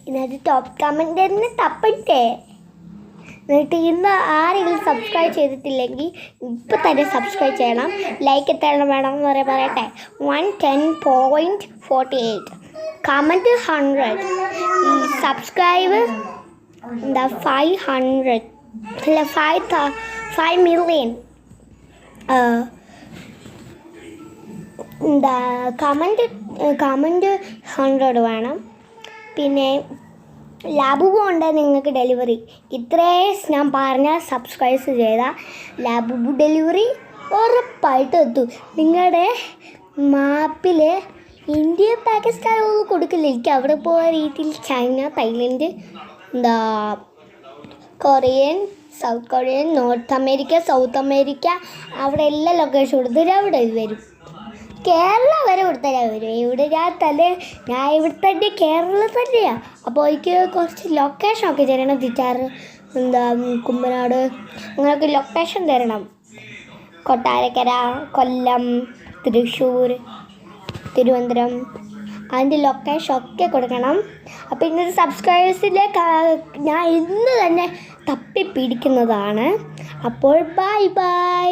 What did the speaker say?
ഇതിനകത്ത് top comment തന്നെ തപ്പട്ടെ. എന്നിട്ട് ഇന്ന് ആരെങ്കിലും സബ്സ്ക്രൈബ് ചെയ്തിട്ടില്ലെങ്കിൽ ഇപ്പം തന്നെ സബ്സ്ക്രൈബ് ചെയ്യണം. ലൈക്ക് എത്ര വേണമെന്ന് പറയട്ടെ. 110.48, കമൻറ്റ് 100, സബ്സ്ക്രൈബ് 500 അല്ല 5 മില്യൺ. കമൻറ്റ് 100 വേണം. പിന്നെ ലാബുബു ഉണ്ട് നിങ്ങൾക്ക് ഡെലിവറി. ഇത്രയും ഞാൻ പറഞ്ഞാൽ സബ്സ്ക്രൈബ് ചെയ്താൽ ലാബുബു ഡെലിവറി ഉറപ്പായിട്ട് എത്തും. നിങ്ങളുടെ മാപ്പിൽ ഇന്ത്യ പാകിസ്ഥാൻ ഒന്നും കൊടുക്കില്ല. എനിക്ക് അവിടെ പോയ രീതിയിൽ China, Thailand, Korean, south Korean, north America, south America, അവിടെ എല്ലാ ലൊക്കേഷൻ കൊടുത്തിട്ട് അവിടെ വരും. കേരള വരെ കൊടുത്തരാൻ വരും. ഇവിടെ ഞാൻ ഇവിടെ തന്നെ കേരള തന്നെയാണ്. അപ്പോൾ എനിക്ക് കുറച്ച് ലൊക്കേഷനൊക്കെ തരണം. തിറ്റാറ്, കുമ്പനാട്, അങ്ങനെയൊക്കെ ലൊക്കേഷൻ തരണം. കൊട്ടാരക്കര, കൊല്ലം, തൃശ്ശൂർ, തിരുവനന്തപുരം, അതിൻ്റെ ലൊക്കേഷനൊക്കെ കൊടുക്കണം. അപ്പോൾ ഇന്നത്തെ സബ്സ്ക്രൈബേഴ്സിലേക്ക് ഞാൻ ഇന്ന് തന്നെ തപ്പി പിടിക്കുന്നതാണ്. അപ്പോൾ ബൈ ബൈ.